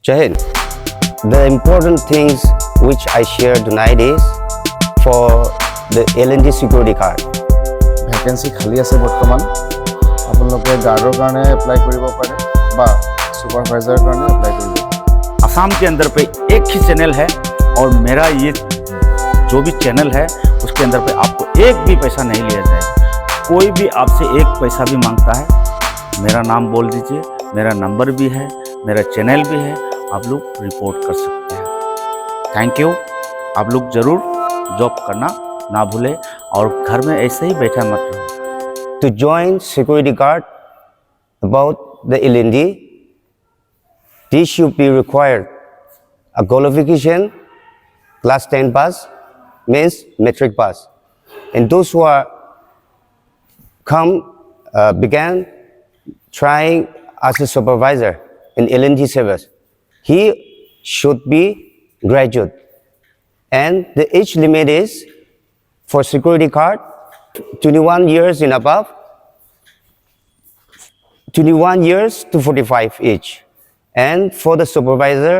Jai Hind. The important things which I share tonight is for the L&D security card. Vacancy খালি আছে বৰ্তমান আপোনালোকে গাৰ্ডৰ কাৰণে apply কৰিব পাৰে বা সুপাरवाइजर কাৰণে এপ্লাই কৰিব পাৰে। आसाम के अंदर पे एक ही चैनल है और मेरा ये जो भी चैनल है उसके अंदर पे आपको एक भी पैसा नहीं लिया जाएगा। कोई भी आपसे एक पैसा भी मांगता है, मेरा नाम बोल दीजिए, मेरा नंबर भी है, मेरा चैनल भी है, आप लोग रिपोर्ट कर सकते हैं। Thank you. आप लोग ज़रूर जॉब करना ना भूलें और घर में ऐसे ही बैठा मत रहो। To join security guard about the L&D, this should be required a qualification class 10 pass, means metric pass. And those who are began trying as a supervisor in L&D service, he should be graduate. And the age limit is for security guard 21 years and above, 21 years to 45 age. And for the supervisor,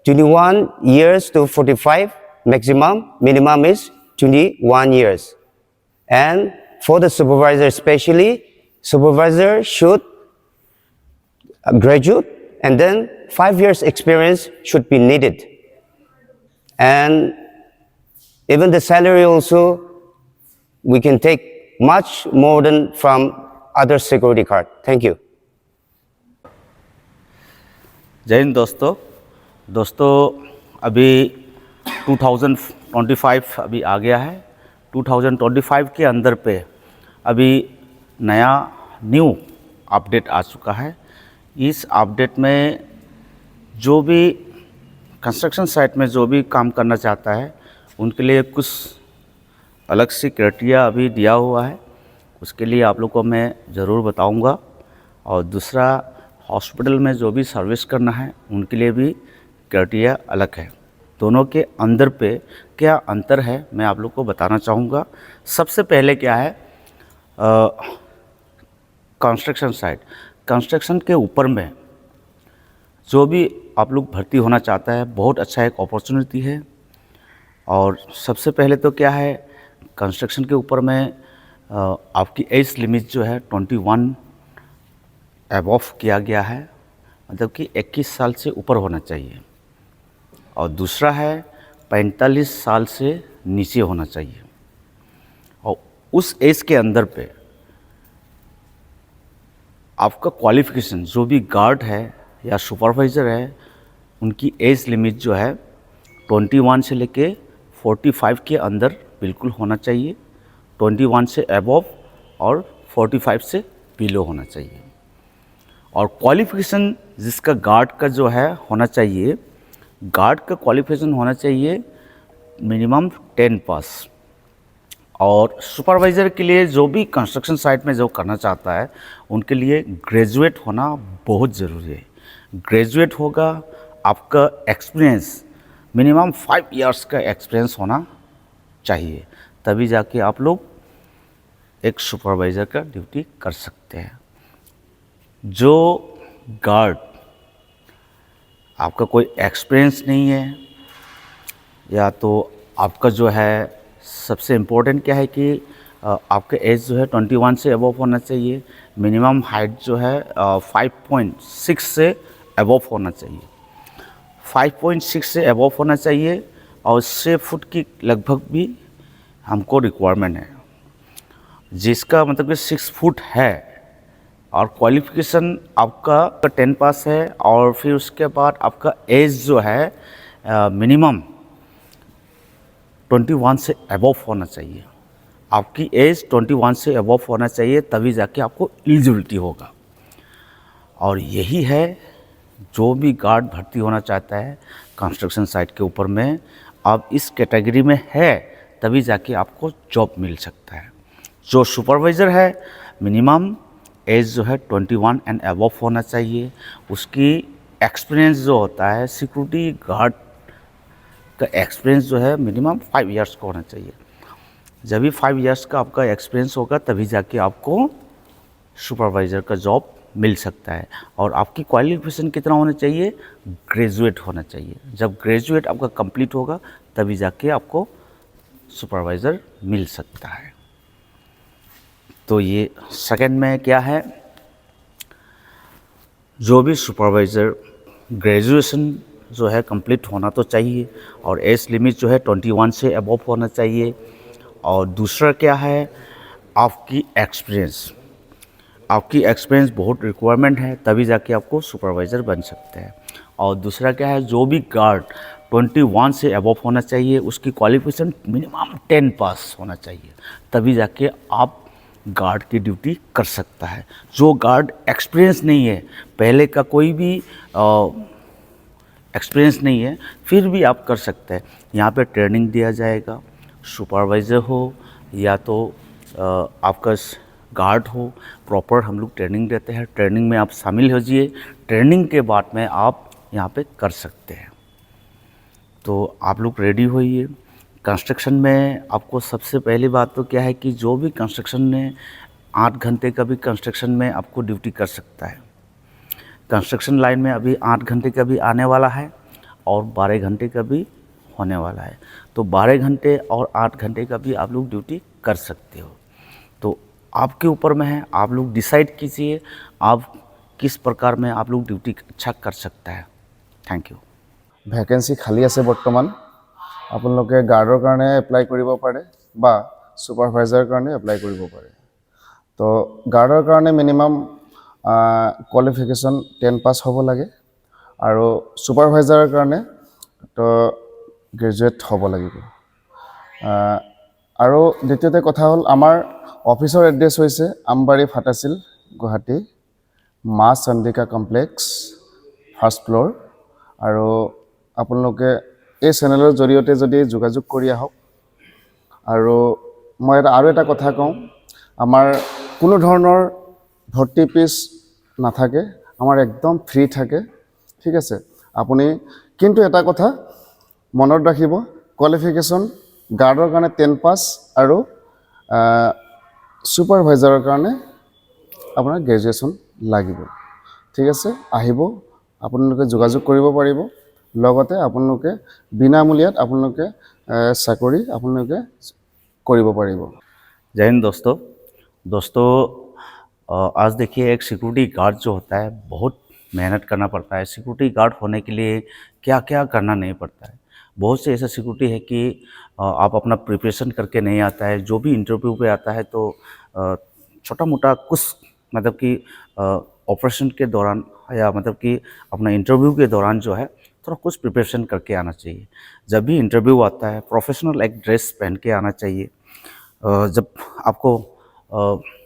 21 years to 45 maximum, minimum is 21 years. And for the supervisor especially, supervisor should graduate and then 5 years experience should be needed. And even the salary also, we can take much more than from other security card. Thank you. जय हिंद दोस्तों अभी 2025 अभी आ गया है। 2025 के अंदर पे अभी न्यू अपडेट आ चुका है। इस अपडेट में जो भी कंस्ट्रक्शन साइट में जो भी काम करना चाहता है उनके लिए कुछ अलग सी क्राइटेरिया अभी दिया हुआ है, उसके लिए आप लोग को मैं ज़रूर बताऊंगा। और दूसरा, हॉस्पिटल में जो भी सर्विस करना है उनके लिए भी क्राइटेरिया अलग है। दोनों के अंदर पे क्या अंतर है मैं आप लोग को बताना चाहूँगा। सबसे पहले क्या है, कंस्ट्रक्शन साइट, कंस्ट्रक्शन के ऊपर में जो भी आप लोग भर्ती होना चाहता है बहुत अच्छा एक अपॉर्चुनिटी है। और सबसे पहले तो क्या है, कंस्ट्रक्शन के ऊपर में आपकी एज लिमिट जो है 21 अबव किया गया है, मतलब कि 21 साल से ऊपर होना चाहिए। और दूसरा है 45 साल से नीचे होना चाहिए। और उस एज के अंदर पे आपका क्वालिफ़िकेशन जो भी गार्ड है या सुपरवाइज़र है उनकी एज लिमिट जो है 21 से लेके 45 के अंदर बिल्कुल होना चाहिए। 21 से अबव और 45 से बिलो होना चाहिए। और क्वालिफ़िकेशन जिसका गार्ड का जो है होना चाहिए, गार्ड का क्वालिफ़िकेशन होना चाहिए मिनिमम 10 पास। और सुपरवाइज़र के लिए जो भी कंस्ट्रक्शन साइट में जो करना चाहता है उनके लिए ग्रेजुएट होना बहुत ज़रूरी है। ग्रेजुएट होगा, आपका एक्सपीरियंस मिनिमम 5 इयर्स का एक्सपीरियंस होना चाहिए, तभी जाके आप लोग एक सुपरवाइज़र का ड्यूटी कर सकते हैं। जो गार्ड आपका कोई एक्सपीरियंस नहीं है या तो आपका जो है, सबसे इम्पोर्टेंट क्या है कि आपका एज जो है 21 से अबव होना चाहिए। मिनिमम हाइट जो है 5.6 से अबव होना चाहिए। 5.6 से अबव होना चाहिए और 6 फुट की लगभग भी हमको रिक्वायरमेंट है, जिसका मतलब कि 6 फुट है। और क्वालिफ़िकेशन आपका 10 पास है और फिर उसके बाद आपका एज जो है मिनिमम 21 से अबव होना चाहिए। आपकी एज 21 से अबव होना चाहिए, तभी जाके आपको एलिजिबिलिटी होगा। और यही है, जो भी गार्ड भर्ती होना चाहता है कंस्ट्रक्शन साइट के ऊपर में, अब इस कैटेगरी में है तभी जाके आपको जॉब मिल सकता है। जो सुपरवाइज़र है मिनिमम एज जो है 21 एंड अबव होना चाहिए। उसकी एक्सपीरियंस जो होता है सिक्योरिटी गार्ड का एक्सपीरियंस जो है मिनिमम 5 इयर्स का होना चाहिए। जब भी 5 इयर्स का आपका एक्सपीरियंस होगा तभी जाके आपको सुपरवाइज़र का जॉब मिल सकता है। और आपकी क्वालिफिकेशन कितना होना चाहिए? ग्रेजुएट होना चाहिए। जब ग्रेजुएट आपका कंप्लीट होगा तभी जाके आपको सुपरवाइज़र मिल सकता है। तो ये सेकंड में क्या है, जो भी सुपरवाइज़र ग्रेजुएशन जो है कंप्लीट होना तो चाहिए और एज लिमिट जो है 21 से अबव होना चाहिए। और दूसरा क्या है, आपकी एक्सपीरियंस बहुत रिक्वायरमेंट है, तभी जाके आपको सुपरवाइज़र बन सकते हैं। और दूसरा क्या है, जो भी गार्ड 21 से अबव होना चाहिए, उसकी क्वालिफिकेशन मिनिमम 10 पास होना चाहिए, तभी जाके आप गार्ड की ड्यूटी कर सकता है। जो गार्ड एक्सपीरियंस नहीं है, पहले का कोई भी एक्सपीरियंस नहीं है, फिर भी आप कर सकते हैं। यहाँ पे ट्रेनिंग दिया जाएगा, सुपरवाइज़र हो या तो आपका गार्ड हो, प्रॉपर हम लोग ट्रेनिंग देते हैं। ट्रेनिंग में आप शामिल हो जाइए, ट्रेनिंग के बाद में आप यहाँ पे कर सकते हैं। तो आप लोग रेडी होइए। कंस्ट्रक्शन में आपको सबसे पहली बात तो क्या है कि जो भी कंस्ट्रक्शन में 8 घंटे का भी कंस्ट्रक्शन में आपको ड्यूटी कर सकता है। कंस्ट्रक्शन लाइन में अभी 8 घंटे का भी आने वाला है और 12 घंटे का भी होने वाला है। तो 12 घंटे और 8 घंटे का भी आप लोग ड्यूटी कर सकते हो। तो आपके ऊपर में है, आप लोग डिसाइड कीजिए आप किस प्रकार में आप लोग ड्यूटी अच्छा कर सकता है। Thank you. ভেকেঞ্চি খালী আছে বৰ্তমান, আপোনালোকে গাৰ্ডৰ কাৰণে এপ্লাই কৰিব পাৰে বা ছুপাৰভাইজাৰৰ কাৰণে এপ্লাই কৰিব পাৰে। তো গাৰ্ডৰ কাৰণে মিনিমাম কোৱালিফিকেশ্যন 10 পাছ হ'ব লাগে আৰু ছুপাৰভাইজাৰৰ কাৰণে তো গ্ৰেজুৱেট হ'ব লাগিব। আৰু দ্বিতীয়তে কথা হ'ল, আমাৰ অফিচৰ এড্ৰেছ হৈছে আমবাৰী ফাটাচিল, গুৱাহাটী, মা চন্দিকা কমপ্লেক্স, ফাৰ্ষ্ট ফ্ল'ৰ। আৰু আপোনালোকে এই চেনেলৰ জৰিয়তে যদি যোগাযোগ কৰি আহক। আৰু মই আৰু এটা কথা কওঁ, আমাৰ কোনো ধৰণৰ ভৰ্তি ফিজ নাথাকে, আমাৰ একদম ফ্ৰী থাকে, ঠিক আছে। আপুনি কিন্তু এটা কথা মনত ৰাখিব, কোৱালিফিকেশ্যন গাৰ্ডৰ কাৰণে 10 পাছ আৰু ছুপাৰভাইজাৰৰ কাৰণে আপোনাৰ গ্ৰেজুৱেশ্যন লাগিব, ঠিক আছে। আহিব, আপোনালোকে যোগাযোগ কৰিব পাৰিব, লগতে আপোনালোকে বিনামূলীয়াত আপোনালোকে চাকৰি আপোনালোকে কৰিব পাৰিব। जय हिंद दोस्तों, आज देखिए एक सिक्योरिटी गार्ड जो होता है बहुत मेहनत करना पड़ता है। सिक्योरिटी गार्ड होने के लिए क्या क्या करना नहीं पड़ता है। बहुत से ऐसा सिक्योरिटी है कि आप अपना प्रिपरेशन करके नहीं आता है, जो भी इंटरव्यू पे आता है तो छोटा मोटा कुछ मतलब कि ऑपरेशन के दौरान या मतलब कि अपना इंटरव्यू के दौरान जो है थोड़ा कुछ प्रिपरेशन करके आना चाहिए। जब भी इंटरव्यू आता है प्रोफेशनल एक ड्रेस पहन के आना चाहिए।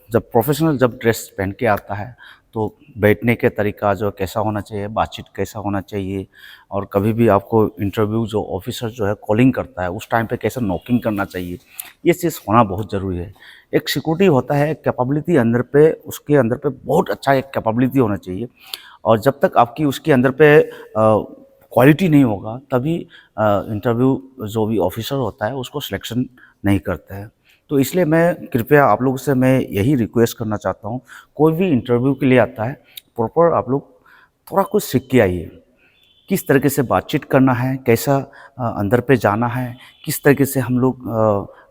जब प्रोफेशनल ड्रेस पहन के आता है तो बैठने के तरीका जो कैसा होना चाहिए, बातचीत कैसा होना चाहिए, और कभी भी आपको इंटरव्यू जो ऑफिसर जो है कॉलिंग करता है उस टाइम पे कैसे नॉकिंग करना चाहिए, ये चीज़ होना बहुत ज़रूरी है। एक सिक्योरिटी होता है, कैपेबिलिटी अंदर पे उसके अंदर पे बहुत अच्छा एक कैपेबिलिटी होना चाहिए, और जब तक आपकी उसके अंदर पे क्वालिटी नहीं होगा तभी इंटरव्यू जो भी ऑफिसर होता है उसको सिलेक्शन नहीं करता है। तो इसलिए मैं कृपया आप लोगों से मैं यही रिक्वेस्ट करना चाहता हूँ, कोई भी इंटरव्यू के लिए आता है प्रॉपर आप लोग थोड़ा कुछ सीख के आइए। किस तरीके से बातचीत करना है, कैसा अंदर पे जाना है, किस तरीके से हम लोग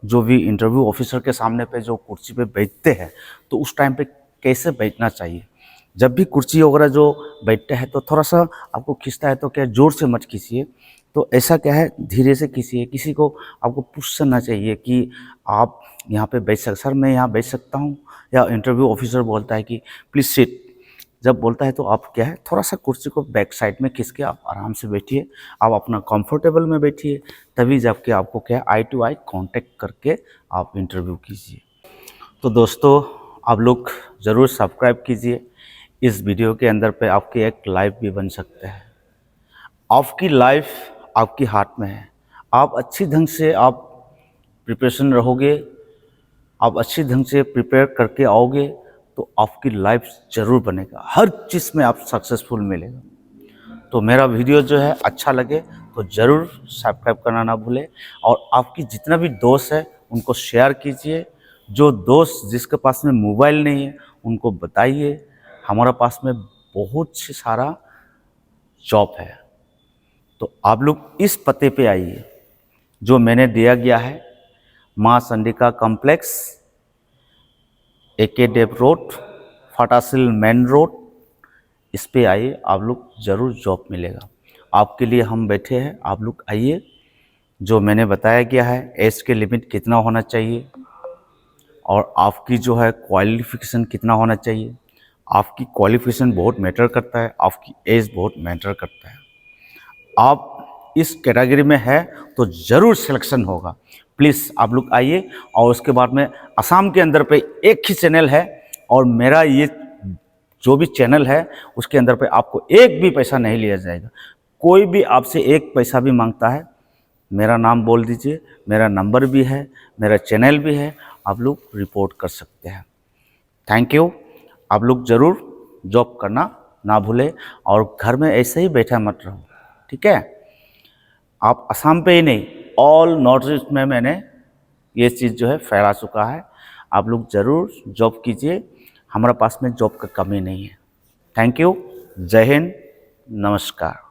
जो भी इंटरव्यू ऑफिसर के सामने पे जो कुर्सी पे बैठते हैं तो उस टाइम पे कैसे बैठना चाहिए। जब भी कुर्सी वगैरह जो बैठते हैं तो थोड़ा सा आपको खींचता है तो क्या ज़ोर से मत खींचिए, तो ऐसा क्या है धीरे से खींचिए। किसी को आपको पुश करना चाहिए कि आप यहाँ पे बैठ सर मैं यहाँ बैठ सकता हूँ, या इंटरव्यू ऑफिसर बोलता है कि प्लीज़ सिट, जब बोलता है तो आप क्या है थोड़ा सा कुर्सी को बैक साइड में खींच के आप आराम से बैठिए, आप अपना कंफर्टेबल में बैठिए, तभी जबकि आपको क्या आई टू आई कांटेक्ट करके आप इंटरव्यू कीजिए। तो दोस्तों आप लोग ज़रूर सब्सक्राइब कीजिए। इस वीडियो के अंदर पे आपकी एक लाइफ भी बन सकते हैं। आपकी लाइफ आपके हाथ में है। आप अच्छी ढंग से आप प्रिपरेशन रहोगे, आप अच्छी ढंग से प्रिपेयर करके आओगे तो आपकी लाइफ ज़रूर बनेगा, हर चीज़ में आप सक्सेसफुल मिलेगा। तो मेरा वीडियो जो है अच्छा लगे तो ज़रूर सब्सक्राइब करना ना भूलें, और आपकी जितना भी दोस्त है उनको शेयर कीजिए। जो दोस्त जिसके पास में मोबाइल नहीं है उनको बताइए, हमारे पास में बहुत से सारा जॉब है। तो आप लोग इस पते पे आइए जो मैंने दिया गया है, माँ Chandika complex, AK Dev road, Fatasil main road. इस पे आइए, आप लोग ज़रूर जॉब मिलेगा। आपके लिए हम बैठे हैं, आप लोग आइए। जो मैंने बताया गया है, एज के लिमिट कितना होना चाहिए और आपकी जो है क्वालिफिकेशन कितना होना चाहिए। आपकी क्वालिफिकेशन बहुत मैटर करता है, आपकी एज बहुत मैटर करता है। आप इस कैटेगरी में है तो ज़रूर सिलेक्शन होगा। प्लीज़ आप लोग आइए। और उसके बाद में असम के अंदर पे एक ही चैनल है और मेरा ये जो भी चैनल है उसके अंदर पे आपको एक भी पैसा नहीं लिया जाएगा। कोई भी आपसे एक पैसा भी मांगता है, मेरा नाम बोल दीजिए, मेरा नंबर भी है, मेरा चैनल भी है, आप लोग रिपोर्ट कर सकते हैं। Thank you. आप लोग ज़रूर जॉब करना ना भूलें और घर में ऐसे ही बैठा मत रहो, ठीक है। आप असम पे ही नहीं, ऑल नॉर्थ ईस्ट में मैंने ये चीज़ जो है फैला चुका है। आप लोग ज़रूर जॉब कीजिए, हमारे पास में जॉब का कमी नहीं है। Thank you. जय हिंद, नमस्कार।